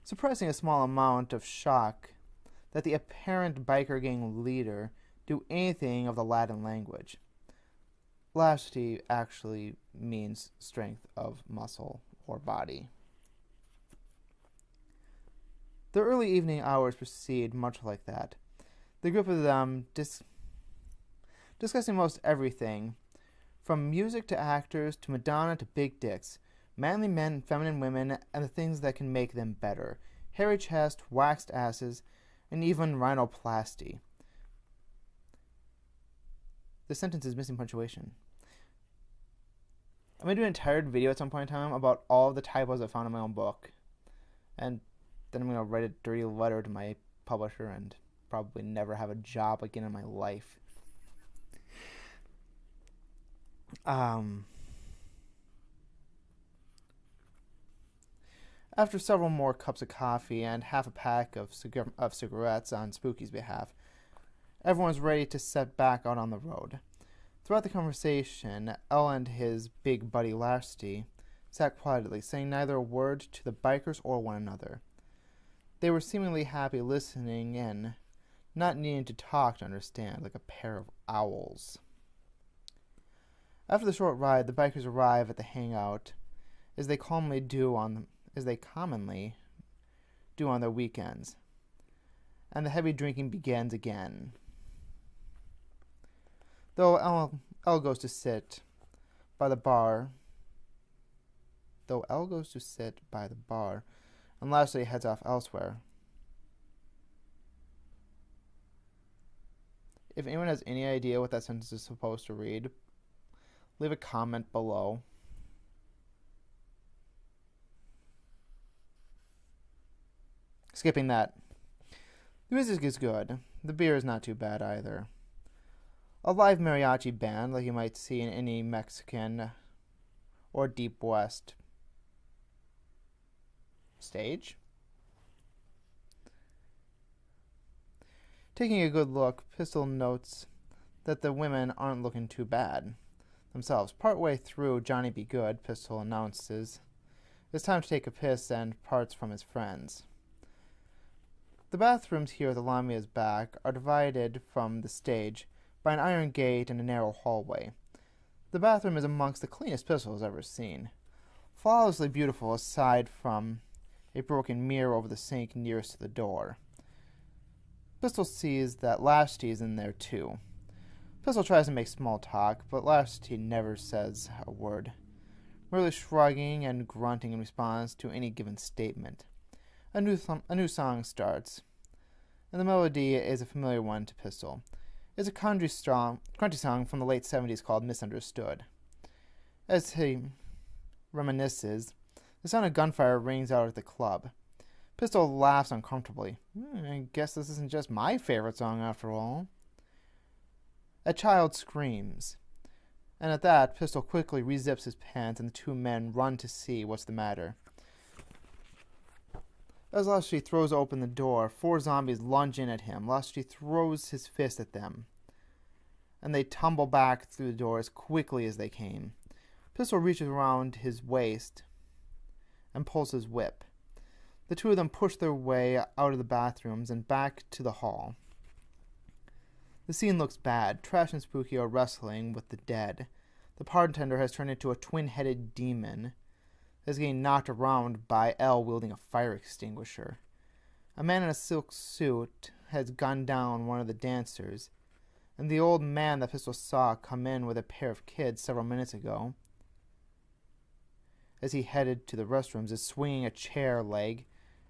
suppressing a small amount of shock that the apparent biker gang leader do anything of the Latin language. Elasticity actually means strength of muscle or body. The early evening hours proceed much like that. The group of them discussing most everything, from music to actors to Madonna to big dicks, manly men, feminine women, and the things that can make them better. Hairy chest, waxed asses, and even rhinoplasty. The sentence is missing punctuation. I'm going to do an entire video at some point in time about all of the typos I found in my own book. And then I'm going to write a dirty letter to my publisher and probably never have a job again in my life. After several more cups of coffee and half a pack of cigarettes on Spooky's behalf, everyone's ready to set back out on the road. Throughout the conversation, Elle and his big buddy Lasty sat quietly, saying neither a word to the bikers or one another. They were seemingly happy listening in, not needing to talk to understand, like a pair of owls. After the short ride, the bikers arrive at the hangout, as they commonly do on their weekends, and the heavy drinking begins again. Though Elle goes to sit by the bar, and Lashley heads off elsewhere. If anyone has any idea what that sentence is supposed to read, leave a comment below. Skipping that. The music is good. The beer is not too bad either. A live mariachi band like you might see in any Mexican or Deep West stage. Taking a good look, Pistol notes that the women aren't looking too bad themselves. Partway through Johnny Be Good, Pistol announces it's time to take a piss and parts from his friends. The bathrooms here at the Lamia's back are divided from the stage by an iron gate and a narrow hallway. The bathroom is amongst the cleanest Pistol has ever seen. Flawlessly beautiful aside from a broken mirror over the sink nearest to the door. Pistol sees that Lasty is in there too. Pistol tries to make small talk, but Lasty never says a word, merely shrugging and grunting in response to any given statement. A new song starts, and the melody is a familiar one to Pistol. It's a country song from the late 70s called Misunderstood. As he reminisces, the sound of gunfire rings out at the club. Pistol laughs uncomfortably. I guess this isn't just my favorite song after all. A child screams, and at that, Pistol quickly rezips his pants and the two men run to see what's the matter. As Lasty throws open the door, 4 zombies lunge in at him. Lasty throws his fist at them, and they tumble back through the door as quickly as they came. Pistol reaches around his waist and pulls his whip. The two of them push their way out of the bathrooms and back to the hall. The scene looks bad. Trash and Spooky are wrestling with the dead. The bartender has turned into a twin-headed demon is getting knocked around by Elle wielding a fire extinguisher. A man in a silk suit has gunned down one of the dancers, and the old man that Pistol saw come in with a pair of kids several minutes ago, as he headed to the restrooms, is swinging a chair leg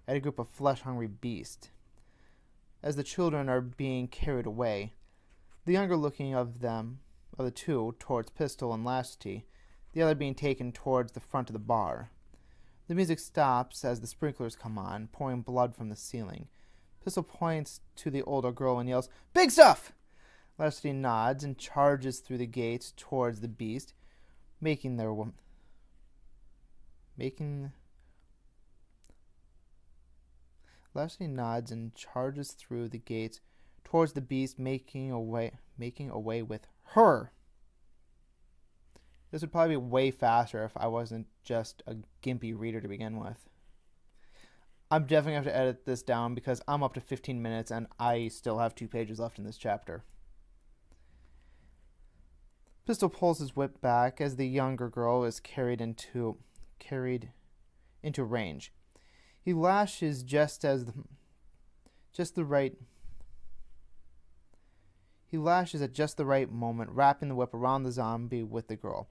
at a group of flesh-hungry beasts. As the children are being carried away, the younger looking of the two towards Pistol and Lasty, the other being taken towards the front of the bar. The music stops as the sprinklers come on, pouring blood from the ceiling. Pistol points to the older girl and yells, "Big stuff!" Lasty nods and charges through the gates towards the beast, Lasty nods and charges through the gates towards the beast, making away with her. This would probably be way faster if I wasn't just a gimpy reader to begin with. I'm definitely going to have to edit this down because I'm up to 15 minutes and I still have 2 pages left in this chapter. Pistol pulls his whip back as the younger girl is carried into range. He lashes just at just the right moment, wrapping the whip around the zombie with the girl.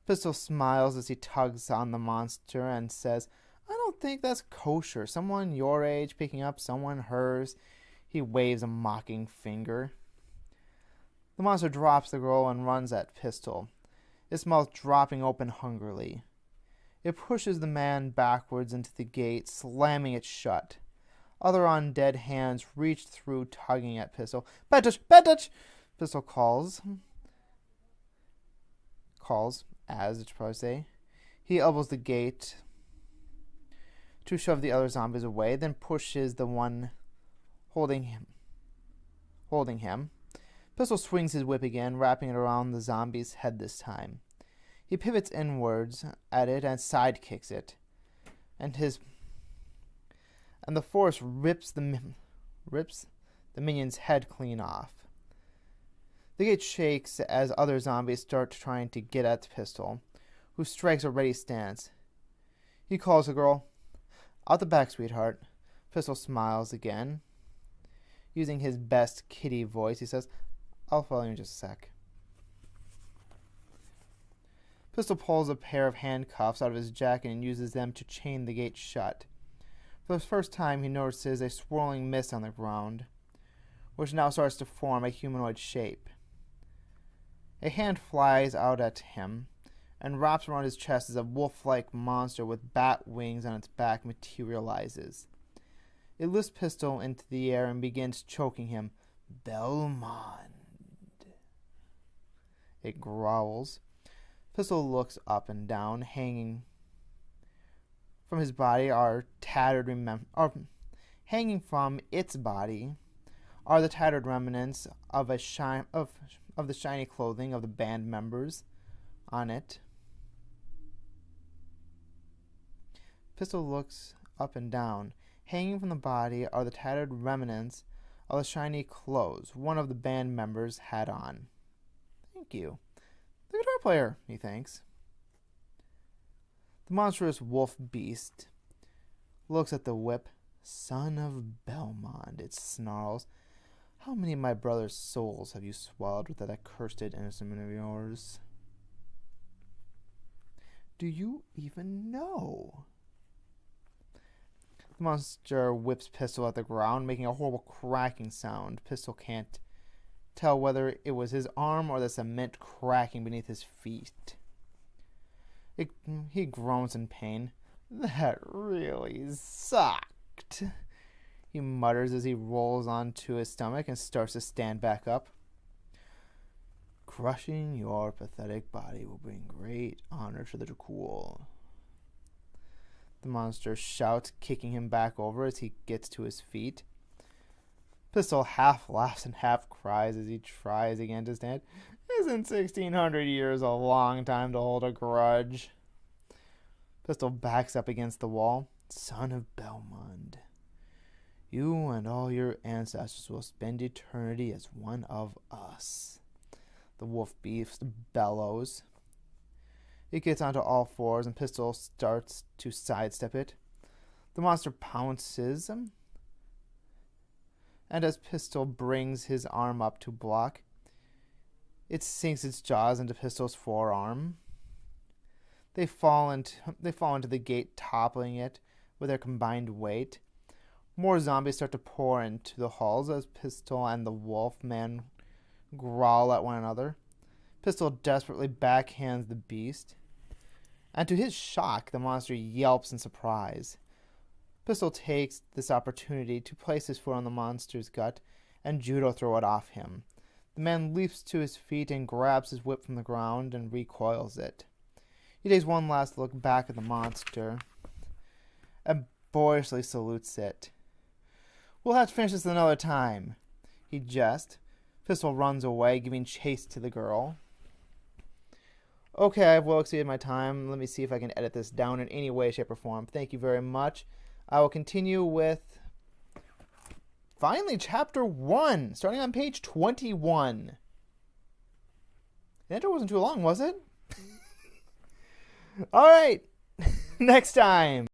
Pistol smiles as he tugs on the monster and says, "I don't think that's kosher. Someone your age picking up someone hers." He waves a mocking finger. The monster drops the girl and runs at Pistol, its mouth dropping open hungrily. It pushes the man backwards into the gate, slamming it shut. Other undead hands reach through, tugging at Pistol. "Bad touch! Bad touch!" Pistol calls, as it should probably say. He elbows the gate to shove the other zombies away, then pushes the one holding him. Pistol swings his whip again, wrapping it around the zombie's head this time. He pivots inwards at it and sidekicks it, and the force rips the minion's head clean off. The gate shakes as other zombies start trying to get at the Pistol, who strikes a ready stance. He calls the girl, "Out the back, sweetheart." Pistol smiles again. Using his best kitty voice, he says, "I'll follow you in just a sec." Pistol pulls a pair of handcuffs out of his jacket and uses them to chain the gate shut. For the first time, he notices a swirling mist on the ground, which now starts to form a humanoid shape. A hand flies out at him and wraps around his chest as a wolf-like monster with bat wings on its back materializes. It lifts Pistol into the air and begins choking him. "Belmond," it growls. Pistol looks up and down. Hanging from its body are the tattered remnants of the shiny clothing of the band members on it. Pistol looks up and down. Hanging from the body are the tattered remnants of the shiny clothes one of the band members had on. "Thank you. The guitar player," he thinks. The monstrous wolf beast looks at the whip. "Son of Belmond," it snarls. "How many of my brother's souls have you swallowed with that accursed instrument of yours? Do you even know?" The monster whips Pistol at the ground, making a horrible cracking sound. Pistol can't tell whether it was his arm or the cement cracking beneath his feet. He groans in pain. "That really sucked," he mutters as he rolls onto his stomach and starts to stand back up. "Crushing your pathetic body will bring great honor to the Dracul," the monster shouts, kicking him back over as he gets to his feet. Pistol half laughs and half cries as he tries again to stand. "Isn't 1,600 years a long time to hold a grudge?" Pistol backs up against the wall. "Son of Belmond, you and all your ancestors will spend eternity as one of us," the wolf beast bellows. It gets onto all fours and Pistol starts to sidestep it. The monster pounces, and as Pistol brings his arm up to block, it sinks its jaws into Pistol's forearm. They fall into the gate, toppling it with their combined weight. More zombies start to pour into the halls as Pistol and the wolf man growl at one another. Pistol desperately backhands the beast, and to his shock, the monster yelps in surprise. Pistol takes this opportunity to place his foot on the monster's gut and judo throw it off him. The man leaps to his feet and grabs his whip from the ground and recoils it. He takes one last look back at the monster and boyishly salutes it. "We'll have to finish this another time," he jests. Pistol runs away, giving chase to the girl. Okay, I've well exceeded my time. Let me see if I can edit this down in any way, shape, or form. Thank you very much. I will continue with, finally, Chapter 1, starting on page 21. The intro wasn't too long, was it? All right. Next time.